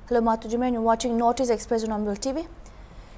Hello, Matujiman. You're watching Notice Express on HornbillTV.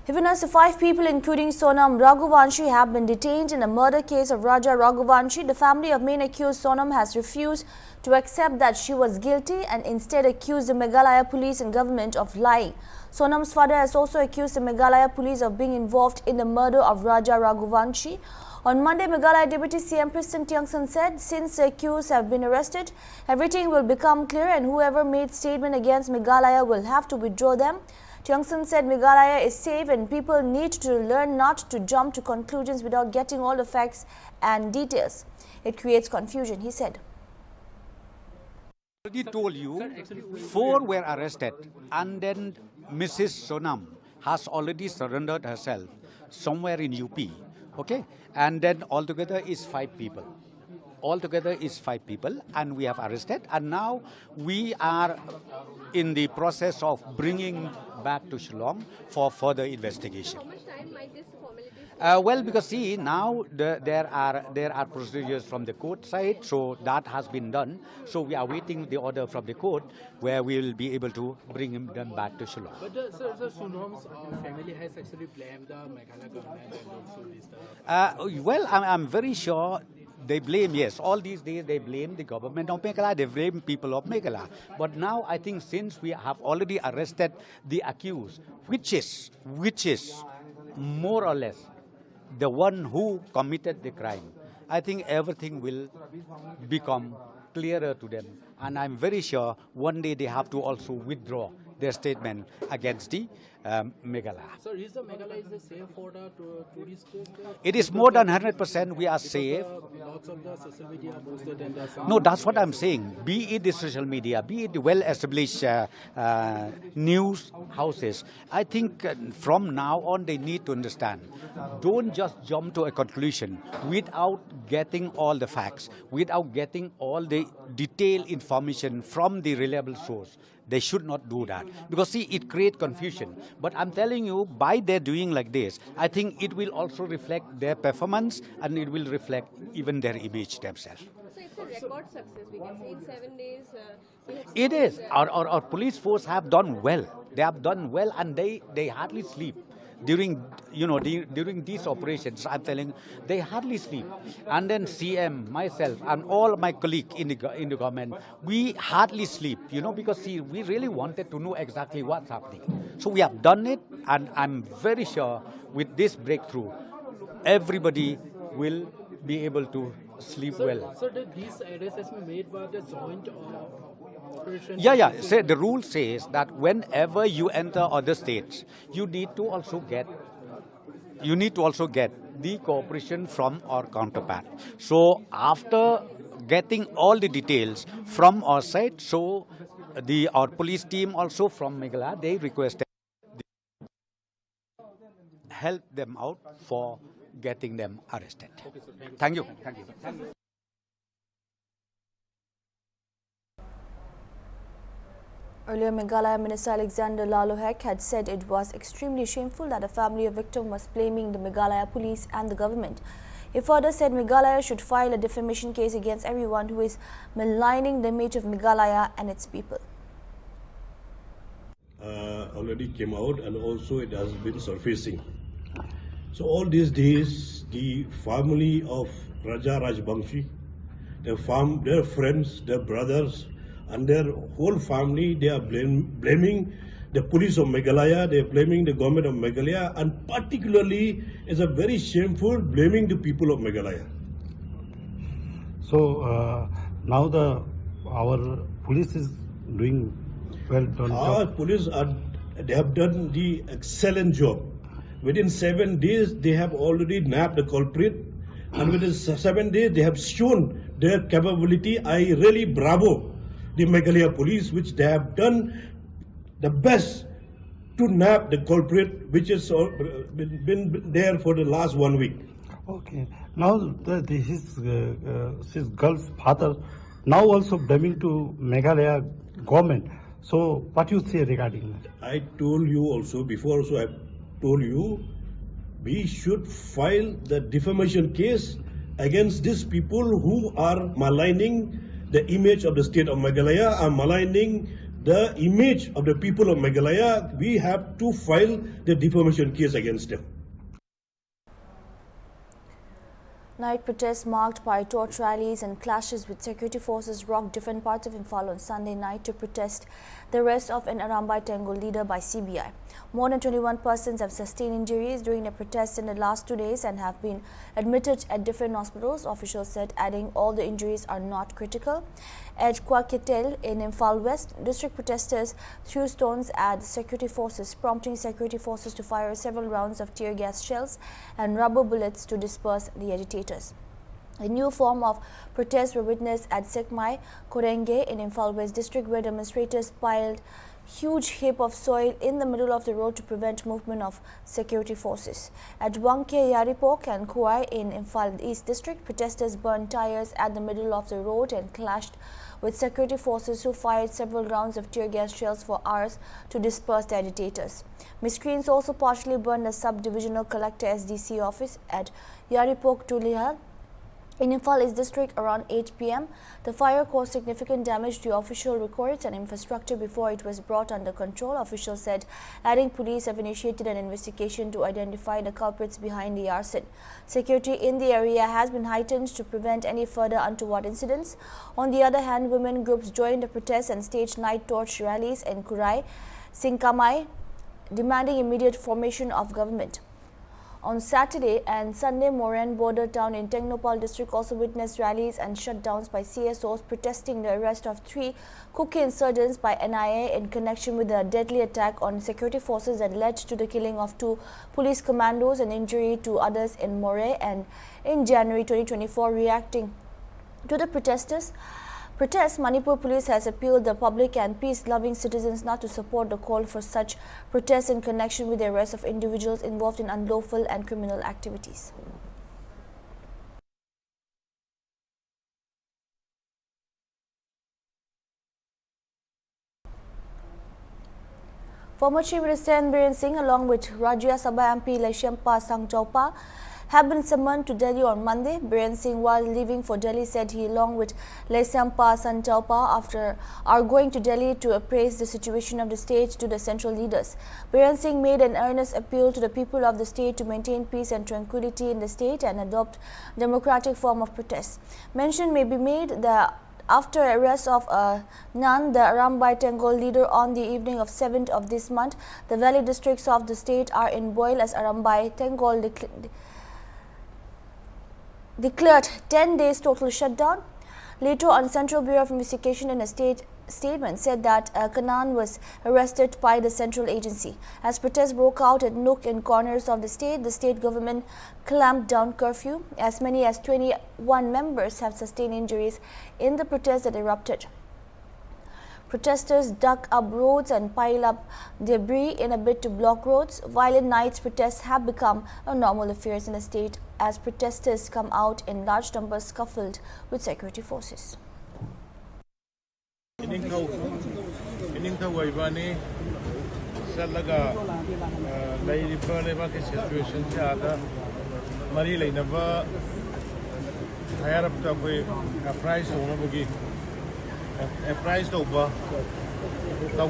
Even as the 5 people, including Sonam Raghuvanshi, have been detained in a murder case of Raja Raghuvanshi, the family of main accused Sonam has refused to accept that she was guilty and instead accused the Meghalaya police and government of lying. Sonam's father has also accused the Meghalaya police of being involved in the murder of Raja Raghuvanshi. On Monday, Meghalaya Deputy CM President Tangsan said, since the accused have been arrested, everything will become clear and whoever made statement against Meghalaya will have to withdraw them. Tangsan said Meghalaya is safe and people need to learn not to jump to conclusions without getting all the facts and details. It creates confusion, he said. I already told you, 4 were arrested and then Mrs. Sonam has already surrendered herself somewhere in UP. Okay, and then altogether is 5 people. Altogether is 5 people, and we have arrested, and now we are in the process of bringing back to Shillong for further investigation. How much time might this formality? Well, because see, now there are procedures from the court side, so that has been done. So we are waiting the order from the court, where we will be able to bring them back to Shillong. But the Sonam's family has actually blamed the Meghalaya government and also this. Well, I'm very sure they blame, yes, all these days they blame the government of Meghalaya, they blame people of Meghalaya. But now I think since we have already arrested the accused, which is more or less the one who committed the crime, I think everything will become clearer to them. And I'm very sure one day they have to also withdraw their statement against the Meghalaya. So is the Meghalaya is safe for the tourist? It is more than 100% we are safe. Lots of the social media posted and the No, that's what I'm saying. Be it the social media, be it the well-established news houses. I think from now on they need to understand. Don't just jump to a conclusion without getting all the facts, without getting all the detailed information from the reliable source. They should not do that, because see, it creates confusion. But I'm telling you, by their doing like this, I think it will also reflect their performance and it will reflect even their image themselves. So it's a record success, we can say. In 7 days, we have It is. seen, Our police force have done well. They have done well, and they hardly sleep. During these operations, I'm telling, they hardly sleep. And then CM, myself, and all my colleagues in the government, we hardly sleep, because see, we really wanted to know exactly what's happening. So we have done it, and I'm very sure with this breakthrough, everybody will be able to sleep well. So these arrests has been made by the joint operation. Yeah. Say the rule says that whenever you enter other states, you need to also get the cooperation from our counterpart. So after getting all the details from our side, so our police team also from Meghalaya, they requested help them out for getting them arrested. Okay, sir, Thank you. Earlier, Meghalaya Minister Alexander Phek had said it was extremely shameful that the family of victim was blaming the Meghalaya police and the government. He further said Meghalaya should file a defamation case against everyone who is maligning the image of Meghalaya and its people. Already came out, and also it has been surfacing. So all these days, the family of Raja Rajbangshi, their friends, their brothers, and their whole family, they are blaming the police of Meghalaya, they are blaming the government of Meghalaya, and particularly is a very shameful blaming the people of Meghalaya. So now our police is doing well done. Our police they have done the excellent job. Within 7 days, they have already nabbed the culprit, and within 7 days, they have shown their capability. I really bravo the Meghalaya police, which they have done the best to nab the culprit, which has been there for the last 1 week. Okay. Now his girl's father now also blaming to Meghalaya government. So what you say regarding that? I told you also before. Also, I told you we should file the defamation case against these people who are maligning the image of the state of Meghalaya, are maligning the image of the people of Meghalaya, we have to file the defamation case against them. Night protests marked by torch rallies and clashes with security forces rocked different parts of Imphal on Sunday night to protest the arrest of an Arambai Tengo leader by CBI. More than 21 persons have sustained injuries during the protests in the last 2 days and have been admitted at different hospitals, officials said, adding all the injuries are not critical. At Kwakitel in Imphal West, district protesters threw stones at security forces, prompting security forces to fire several rounds of tear gas shells and rubber bullets to disperse the agitators. A new form of protests were witnessed at Sekmai, Korenge in Imphal West district, where demonstrators piled huge heap of soil in the middle of the road to prevent movement of security forces. At Wangke, Yaripok and Kuai in Imphal East district, protesters burned tires at the middle of the road and clashed with security forces who fired several rounds of tear gas shells for hours to disperse the agitators. Miscreants also partially burned a sub-divisional collector SDC office at Yaripok Tulihal in Imphal East district around 8 p.m. The fire caused significant damage to official records and infrastructure before it was brought under control, officials said, adding police have initiated an investigation to identify the culprits behind the arson. Security in the area has been heightened to prevent any further untoward incidents. On the other hand, women groups joined the protests and staged night torch rallies in Kurai, Singkamai, demanding immediate formation of government. On Saturday and Sunday, Moran border town in Tengnopal district also witnessed rallies and shutdowns by CSOs protesting the arrest of 3 Kuki insurgents by NIA in connection with the deadly attack on security forces that led to the killing of 2 police commandos and injury to others in Moray. And in January 2024, reacting to the protests, Manipur police has appealed the public and peace-loving citizens not to support the call for such protests in connection with the arrest of individuals involved in unlawful and criminal activities. Former Chief Minister Biren Singh, along with Rajya Sabha MP Laishyampa Sangchaupa, have been summoned to Delhi on Monday. Biren Singh, while leaving for Delhi, said he, along with Laishyampa Sangchaupa, are going to Delhi to appraise the situation of the state to the central leaders. Biren Singh made an earnest appeal to the people of the state to maintain peace and tranquility in the state and adopt democratic form of protest. Mention may be made that after arrest of Nan, the Arambai Tengo leader, on the evening of 7th of this month, the valley districts of the state are in boil as Arambai Tengo declared 10 days total shutdown. Later on, Central Bureau of Investigation in a statement said that Kanan was arrested by the central agency. As protests broke out at nook and corners of the state government clamped down curfew. As many as 21 members have sustained injuries in the protests that erupted. Protesters dug up roads and piled up debris in a bid to block roads. Violent night protests have become a normal affair in the state as protesters come out in large numbers scuffled with security forces. Price over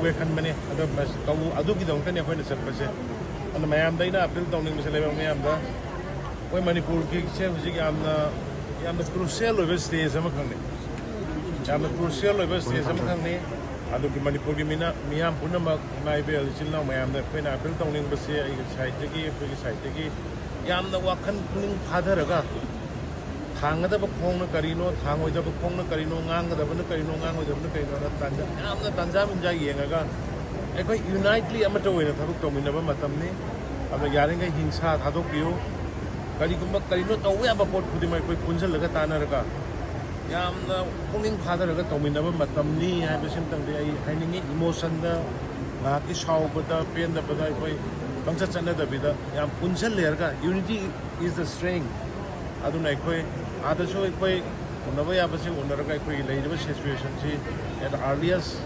the company, other Aduki don't any appointed surface. And the Mayam Dana built on Mr. Mayamda. When Manipur kicks I'm the crucial of his days. I'm the crucial of his days. I'm the Manipur Miam Punama, my bill is now Mayam, the when I built on the Site, Yam the Wakan Padaraga. Hangada Pong Carino, Hang with the Pong Carino, Nanga, the Carino, Nanga, the Carino, I'm the Tanzam in Jayaga. I quite unitely amateur in a Tarukom in Nova Matamni, of the Yaringa Hinsa, Hadokio, Caricumba Carino, no way about putting my quick Punza Lagatana. Yam the Ponging Father Tominava Matamni, I have a symptom, hanging emotion, the Maki Shaw, but the pain the Padai, Pangsat another Vida, Yam Punza Lerga, unity is the strength. Adunai. Other show it by Navaya situation at the earliest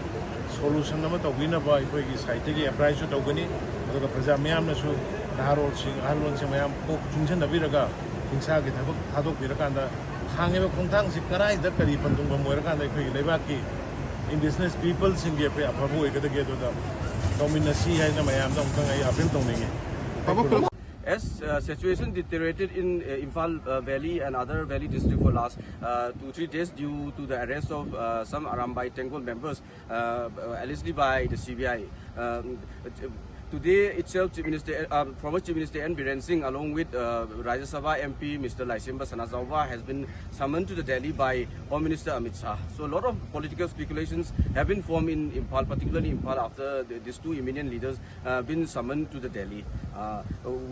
solution number to win by a price of Togani, the Prazamiam, the Harold Sing, Alon Simayam, Junjan the Viraga, Insagi, Hadok Virakanda, Hangeva Kontang, Sikarai, the Karipantum, Murakanda, Levaki, indigenous people singe pe apabu ekadage to da dominasi hai na mayam da umtang ai appeal tawninge. As situation deteriorated in Imphal Valley and other valley district for last 2-3 days due to the arrest of some Arambai Tangle members, allegedly by the CBI. Today itself, former Chief Minister N. Biren Singh, along with Rajya Sabha MP Mr. Laisimba Sanazauva, has been summoned to the Delhi by Home Minister Amit Shah. So a lot of political speculations have been formed in Imphal, particularly Imphal, after these two eminent leaders been summoned to the Delhi.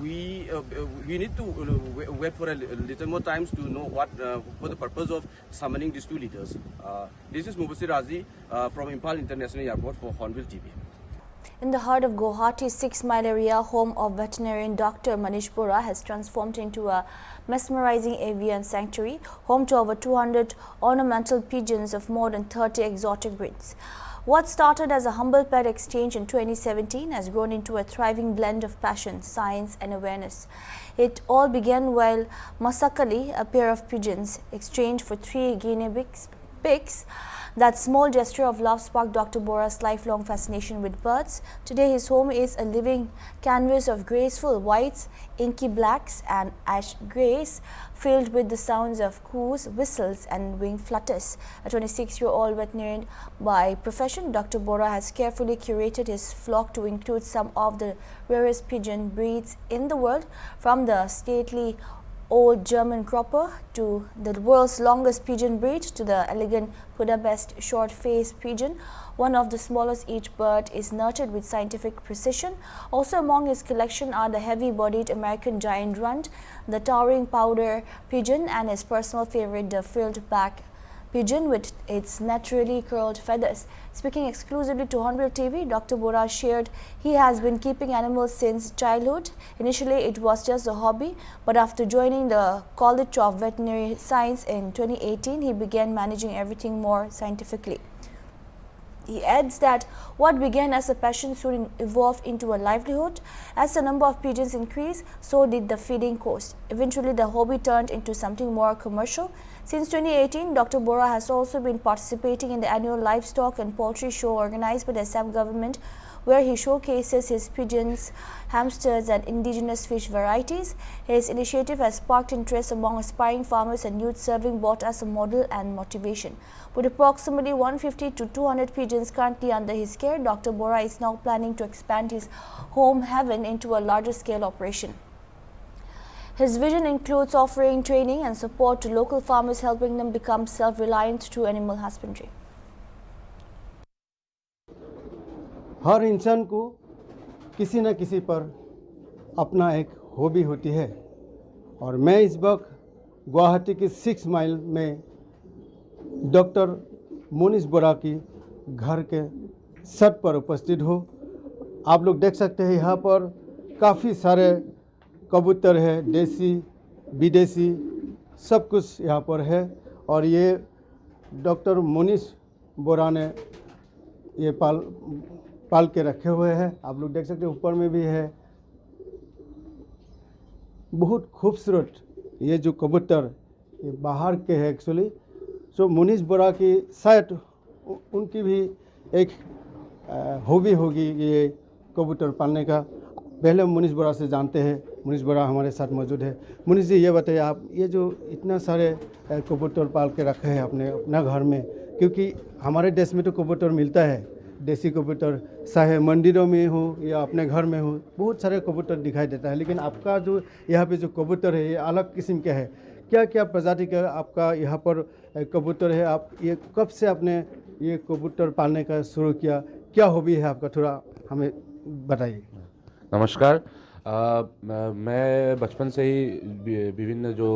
We need to wait for a little more time to know what for the purpose of summoning these two leaders. This is Mubasir Razi from Imphal International Airport for Hornbill TV. In the heart of Guwahati's 6-mile area, home of veterinarian Dr. Manish Bora has transformed into a mesmerizing avian sanctuary, home to over 200 ornamental pigeons of more than 30 exotic breeds. What started as a humble pet exchange in 2017 has grown into a thriving blend of passion, science and awareness. It all began while Masakali, a pair of pigeons, exchanged for 3 guinea pigs. That small gesture of love sparked Dr. Bora's lifelong fascination with birds. Today his home is a living canvas of graceful whites, inky blacks and ash greys, filled with the sounds of coos, whistles and wing flutters. A 26-year-old veterinarian by profession, Dr. Bora has carefully curated his flock to include some of the rarest pigeon breeds in the world, from the stately old German Cropper to the world's longest pigeon breed to the elegant Budapest short-faced pigeon. One of the smallest, each bird is nurtured with scientific precision. Also among his collection are the heavy-bodied American giant runt, the towering powder pigeon and his personal favorite, the frilled back pigeon with its naturally curled feathers. Speaking exclusively to Hornbill TV, Dr. Bora shared he has been keeping animals since childhood. Initially, it was just a hobby, but after joining the College of Veterinary Science in 2018, he began managing everything more scientifically. He adds that what began as a passion soon evolved into a livelihood. As the number of pigeons increased, so did the feeding cost. Eventually, the hobby turned into something more commercial. Since 2018, Dr. Bora has also been participating in the annual livestock and poultry show organized by the Assam government, where he showcases his pigeons, hamsters and indigenous fish varieties. His initiative has sparked interest among aspiring farmers and youth, serving both as a model and motivation. With approximately 150 to 200 pigeons currently under his care, Dr. Bora is now planning to expand his home haven into a larger scale operation. His vision includes offering training and support to local farmers, helping them become self-reliant through animal husbandry. हर इंसान को किसी न किसी पर अपना एक hobby होती है और मैं इस वक्त गुवाहाटी की 6 माइल में डॉक्टर मोनिश बोरा की घर के छत पर उपस्थित हो। आप लोग देख सकते हैं यहाँ पर काफ़ी सारे कबूतर है, देसी विदेशी सब कुछ यहाँ पर है और ये डॉक्टर मोनिश बोरा ने ये पाल के रखे हुए हैं। आप लोग देख सकते हैं ऊपर में भी है। बहुत खूबसूरत ये जो कबूतर ये बाहर के है एक्चुअली। सो मोनिश बोरा की शायद उनकी भी एक हॉबी होगी ये कबूतर पालने का। पहले मोनिश बोरा से जानते हैं। मोनिश बोरा हमारे साथ मौजूद है। मोनिश जी, ये बताइए आप ये जो इतना सारे कबूतर पाल के रखे हैं अपना घर में, क्योंकि हमारे देश में तो कबूतर मिलता है, देसी कबूतर, चाहे मंदिरों में हो या अपने घर में हो, बहुत सारे कबूतर दिखाई देता है, लेकिन आपका जो यहाँ पे जो कबूतर है ये अलग किस्म के है। क्या क्या प्रजाति का आपका यहाँ पर कबूतर है? आप ये कब से आपने ये कबूतर पालने का शुरू किया? क्या हॉबी है आपका, थोड़ा हमें बताइए। नमस्कार। मैं बचपन से ही विभिन्न जो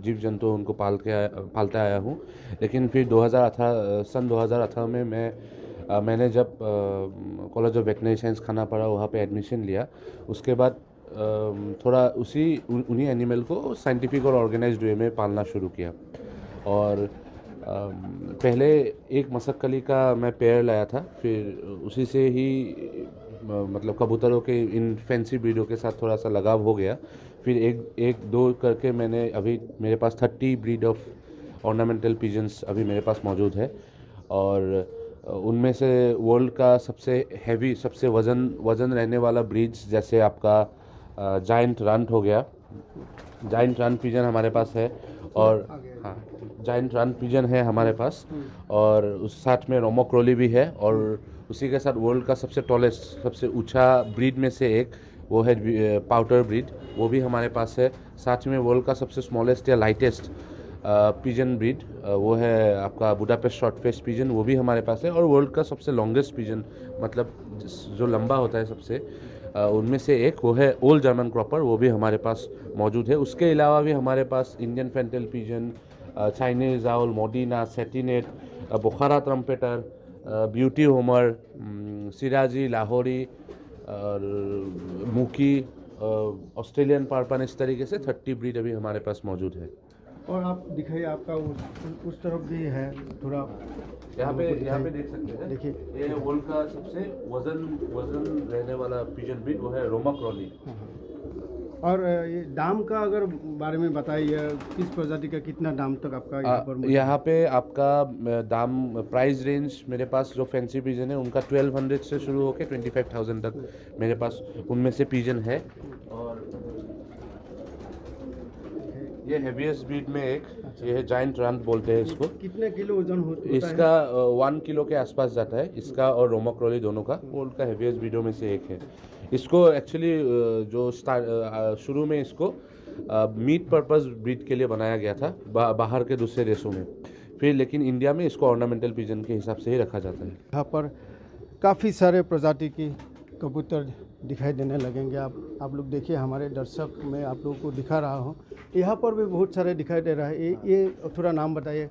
जीव जंतु उनको पालता आया हूँ, लेकिन फिर सन 2018 में मैंने जब कॉलेज ऑफ वेटनरी साइंस खाना पड़ा, वहाँ पे एडमिशन लिया। उसके बाद थोड़ा उन्हीं एनिमल को साइंटिफिक और ऑर्गेनाइज्ड वे में पालना शुरू किया। और पहले एक मसक्कली का मैं पेयर लाया था, फिर उसी से ही मतलब कबूतरों के इन फैंसी ब्रीडों के साथ थोड़ा सा लगाव हो गया। फिर एक दो करके मैंने अभी मेरे पास 30 ब्रीड ऑफ ऑर्नामेंटल पिजन्स अभी मेरे पास मौजूद है। और उनमें से वर्ल्ड का सबसे हैवी, सबसे वज़न रहने वाला ब्रीड्स जैसे आपका जायंट रंट हो गया, जायंट रंट पिजन हमारे पास है, और हाँ जायंट रंट पिजन है हमारे पास, और उस साथ में रोमोक्रोली भी है, और उसी के साथ वर्ल्ड का सबसे टॉलेस्ट, सबसे ऊंचा ब्रीड में से एक वो है पाउटर ब्रीड, वो भी हमारे पास है। साथ में वर्ल्ड का सबसे स्मॉलेस्ट या लाइटेस्ट पिजन ब्रीड वो है आपका बुडापेस्ट शॉर्ट फेस पिजन, वो भी हमारे पास है। और वर्ल्ड का सबसे लॉन्गेस्ट पिजन, मतलब जो लंबा होता है सबसे, उनमें से एक वो है ओल्ड जर्मन क्रॉपर, वो भी हमारे पास मौजूद है। उसके अलावा भी हमारे पास Indian fantail pigeon, Chinese owl, modena, satinette, Bukhara trumpeter, beauty homer, सिराजी, लाहौरी और मुकी, ऑस्ट्रेलियन पार्पन, इस तरीके से 30 ब्रीड अभी हमारे पास मौजूद है। और आप दिखाइए, आपका उस तरफ भी है थोड़ा, यहाँ पे देख सकते हैं। देखिए, ये वर्ल्ड का सबसे वजन रहने वाला पिजन ब्रीड वो है रोमोक्रोली। और ये दाम का अगर बारे में बताइए, किस प्रजाति का कितना दाम तक आपका यहाँ पर? यहाँ पे आपका दाम, प्राइस रेंज मेरे पास जो फैंसी पिजन है उनका 1200 से शुरू होकर 25,000 तक मेरे पास उनमें से पिजन है। और ये हेवीएस्ट ब्रीड में एक, ये है जायंट रंट बोलते हैं इसको। कितने किलो वजन होता है? इसका 1 किलो के आसपास जाता है, इसका और रोमोक्रोली दोनों का। वो उनका हेवीएस्ट ब्रीडों में से एक है। इसको एक्चुअली जो शुरू में इसको मीट पर्पस ब्रीड के लिए बनाया गया था बाहर के दूसरे देशों में, फिर लेकिन इंडिया में इसको ऑर्नामेंटल पिजन के हिसाब से ही रखा जाता है। यहाँ पर काफ़ी सारे प्रजाति की कबूतर दिखाई देने लगेंगे। आप लोग देखिए, हमारे दर्शक में आप लोगों को दिखा रहा हूँ, यहाँ पर भी बहुत सारे दिखाई दे रहा है। ये थोड़ा नाम बताइए।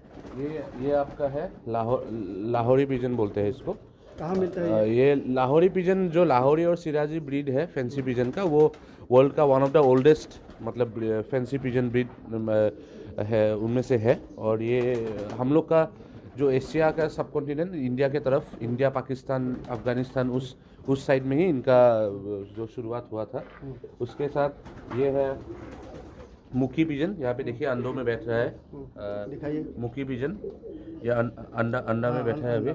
ये आपका है लाहौरी पिजन बोलते हैं इसको। कहाँ मिलता है ये लाहौरी पिजन? जो लाहौरी और सिराजी ब्रीड है फैंसी पिजन का, वो वर्ल्ड का वन ऑफ द ओल्डेस्ट, मतलब फैंसी पिजन ब्रीड है, उनमें से है। और ये हम लोग का जो एशिया का सब कॉन्टिनेंट, इंडिया के तरफ, इंडिया, पाकिस्तान, अफगानिस्तान, उस साइड में ही इनका जो शुरुआत हुआ था। उसके साथ ये है मुकी पिजन, यहाँ पे देखिए अंडों में बैठ रहा है, दिखाइए। मुकी पिजन, या अंडा में बैठा है अभी।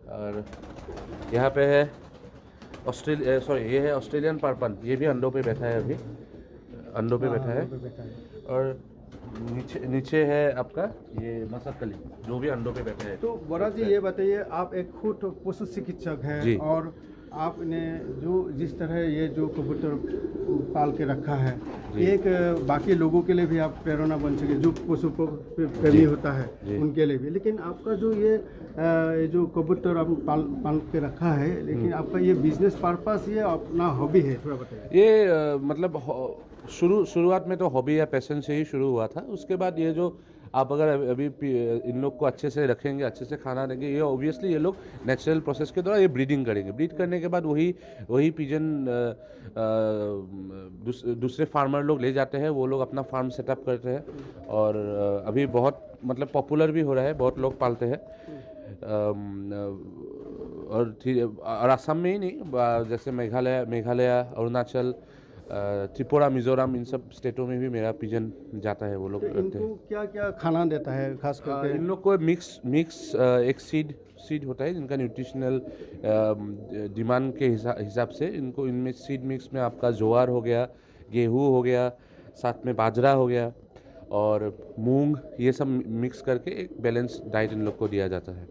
और यहाँ पे है ये है ऑस्ट्रेलियन पार्पन, ये भी अंडों पे बैठा है, अभी अंडों पे बैठा है। और नीचे है आपका ये मसकली, जो भी अंडों पे बैठा है। तो बड़ा जी, ये बताइए, आप एक खुद पशु चिकित्सक हैं, और आपने जो जिस तरह ये जो कबूतर पाल के रखा है, एक बाकी लोगों के लिए भी आप प्रेरणा बन सके, जो पशु प्रेमी होता है उनके लिए भी। लेकिन आपका जो ये जो कबूतर आप पाल के रखा है, लेकिन आपका ये बिजनेस पर्पस, ये अपना हॉबी है, थोड़ा बताइए। ये मतलब शुरुआत में तो हॉबी या पैशन से ही शुरू हुआ था। उसके बाद ये जो आप अगर अभी इन लोग को अच्छे से रखेंगे, अच्छे से खाना देंगे, ये ऑब्वियसली ये लोग नेचुरल प्रोसेस के द्वारा ये ब्रीडिंग करेंगे। ब्रीड करने के बाद वही पिजन दूसरे फार्मर लोग ले जाते हैं, वो लोग अपना फार्म सेटअप करते हैं, और अभी बहुत मतलब पॉपुलर भी हो रहा है, बहुत लोग पालते हैं। और असम में ही नहीं, जैसे मेघालय, अरुणाचल, त्रिपुरा, मिजोरम, इन सब स्टेटों में भी मेरा पिजन जाता है, वो लोग करते हैं। क्या क्या खाना देता है खास करके? इन लोग को मिक्स एक सीड होता है, जिनका न्यूट्रिशनल डिमांड के हिसाब से इनको, इनमें सीड मिक्स में आपका ज्वार हो गया, गेहूँ हो गया, साथ में बाजरा हो गया और मूंग, ये सब मिक्स करके एक बैलेंस डाइट इन लोग को दिया जाता है।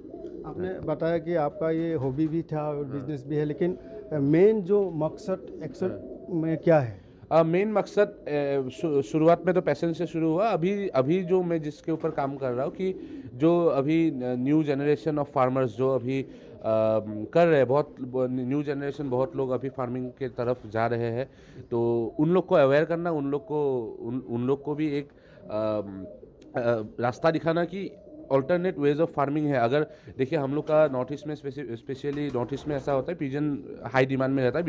आपने बताया कि आपका ये हॉबी भी था और बिजनेस भी है, लेकिन मेन जो मकसद एक्चुअल में क्या है? मेन मकसद शुरुआत में तो पैशन से शुरू हुआ। अभी जो मैं जिसके ऊपर काम कर रहा हूँ, कि जो अभी न्यू जनरेशन ऑफ फार्मर्स जो अभी कर रहे हैं, बहुत न्यू जनरेशन, बहुत लोग अभी फार्मिंग के तरफ जा रहे हैं, तो उन लोग को अवेयर करना, उन लोग को भी एक रास्ता दिखाना कि ऑल्टरनेट वेज ऑफ फार्मिंग है। अगर देखिए, हम लोग का नॉर्थ ईस्ट में, स्पेशली नॉर्थ ईस्ट में ऐसा होता है, पिजन हाई डिमांड में रहता है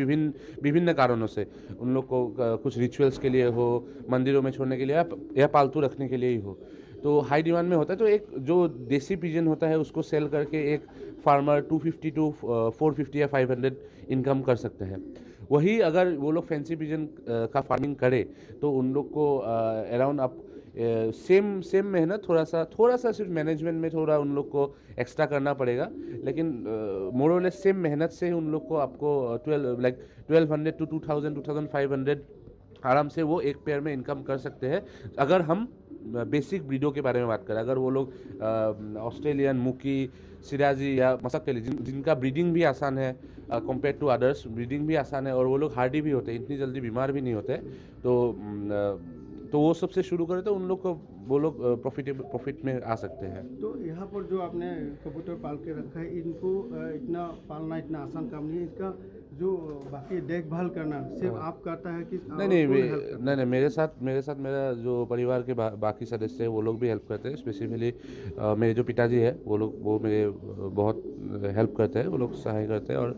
विभिन्न कारणों से। उन लोग को कुछ रिचुअल्स के लिए हो, मंदिरों में छोड़ने के लिए, या पालतू रखने के लिए ही हो, तो हाई डिमांड में होता है। तो एक जो देसी पिजन होता है, उसको सेल करके एक फार्मर 250 to 450 या 500 इनकम कर सकते हैं। वही अगर वो लोग फैंसी पिजन का फार्मिंग करे, तो उन लोग को अराउंड आप सेम मेहनत थोड़ा सा सिर्फ मैनेजमेंट में थोड़ा उन लोग को एक्स्ट्रा करना पड़ेगा, लेकिन मोर और लेस सेम मेहनत से उन लोग को आपको 1200 to 2000 2500 आराम से वो एक पेयर में इनकम कर सकते हैं। अगर हम बेसिक ब्रीडों के बारे में बात करें, अगर वो लोग ऑस्ट्रेलियन, मुकी, सिराजी या मसक के लिए जिनका ब्रीडिंग भी आसान है कंपेयर टू अदर्स, ब्रीडिंग भी आसान है और वो लोग हार्डी भी होते हैं, इतनी जल्दी बीमार भी नहीं होते, तो वो सबसे शुरू करें तो उन लोग को वो लोग प्रॉफिट में आ सकते हैं। तो यहाँ पर जो आपने कबूतर पाल के रखा है, इनको इतना पालना इतना आसान काम नहीं है, इसका जो बाकी देखभाल करना सिर्फ आप करता है कि नहीं, मेरे साथ मेरा जो परिवार के बाकी सदस्य हैं वो लोग भी हेल्प करते हैं। स्पेसिफिकली मेरे जो पिताजी है वो मेरे बहुत हेल्प करते हैं, वो लोग सहाय करते हैं और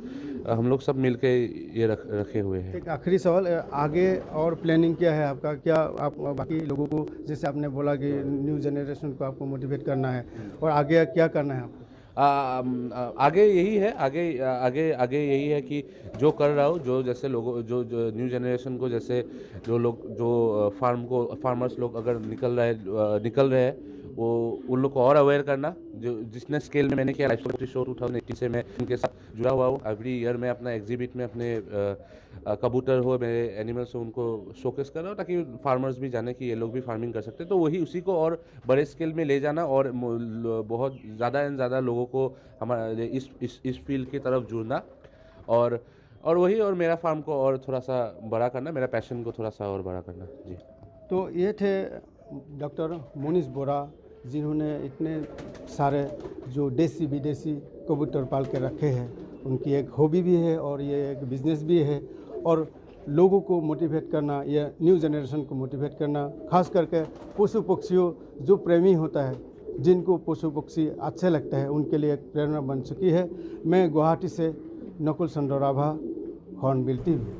हम लोग सब मिल के ये रखे हुए हैं। एक आखिरी सवाल, आगे और प्लानिंग क्या है आपका? क्या आप बाकी लोगों को, जैसे आपने बोला कि न्यू जनरेशन को आपको मोटिवेट करना है, और आगे क्या करना है आपको? आगे यही है, आगे यही है कि जो कर रहा हूँ, जो जैसे लोगों जो न्यू जनरेशन को, जैसे जो फार्मर्स लोग अगर निकल रहे हैं वो उन लोग को और अवेयर करना, जो जिसने स्केल में मैंने किया लाइफ शो 2018 से मैं उनके साथ जुड़ा हुआ हूँ। एवरी ईयर मैं अपना एग्जीबिट में अपने कबूतर हो, मेरे एनिमल्स हो, उनको शोकेस कर रहा हूँ ताकि फार्मर्स भी जाने कि ये लोग भी फार्मिंग कर सकते हैं। तो वही उसी को और बड़े स्केल में ले जाना और बहुत ज़्यादा एंड ज़्यादा लोगों को हमारे इस फील्ड की तरफ जुड़ना और वही, और मेरा फार्म को और थोड़ा सा बड़ा करना, मेरा पैशन को थोड़ा सा और बड़ा करना। जी, तो ये थे डॉक्टर मोनिश बोरा, जिन्होंने इतने सारे जो देसी विदेशी कबूतर पाल के रखे हैं। उनकी एक हॉबी भी है और ये एक बिजनेस भी है, और लोगों को मोटिवेट करना, ये न्यू जनरेशन को मोटिवेट करना, खास करके पशु पक्षियों जो प्रेमी होता है, जिनको पशु पक्षी अच्छे लगते हैं, उनके लिए एक प्रेरणा बन चुकी है। मैं गुवाहाटी से Nakul Sandorabha, hornbill TV.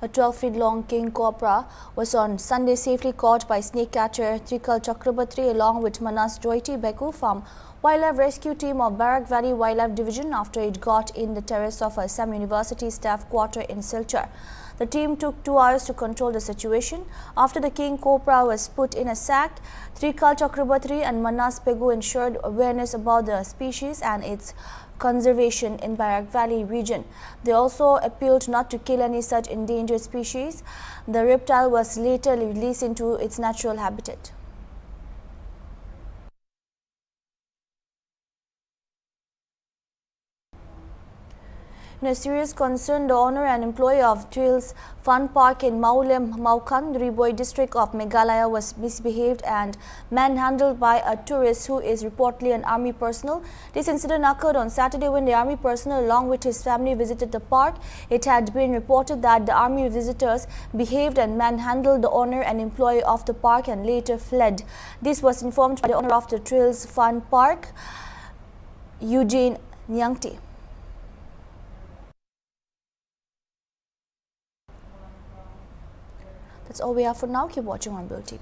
A 12-feet-long king cobra was on Sunday safely caught by snake catcher Trikal Chakrabarti along with Manas Joyti Beku from Wildlife Rescue Team of Barak Valley Wildlife Division after it got in the terrace of Assam University staff quarter in Silchar. The team took 2 hours to control the situation. After the king cobra was put in a sack, Trikal Chakrabarti and Manas Pegu ensured awareness about the species and its conservation in Barak Valley region. They also appealed not to kill any such endangered species. The reptile was later released into its natural habitat. In a serious concern, the owner and employee of Thrills Fun Park in Maulem, Maukan, Riboy district of Meghalaya was misbehaved and manhandled by a tourist who is reportedly an army personnel. This incident occurred on Saturday when the army personnel along with his family visited the park. It had been reported that the army visitors behaved and manhandled the owner and employee of the park and later fled. This was informed by the owner of the Thrills Fun Park, Eugene Nyangti. That's all we have for now. Keep watching Hornbill TV.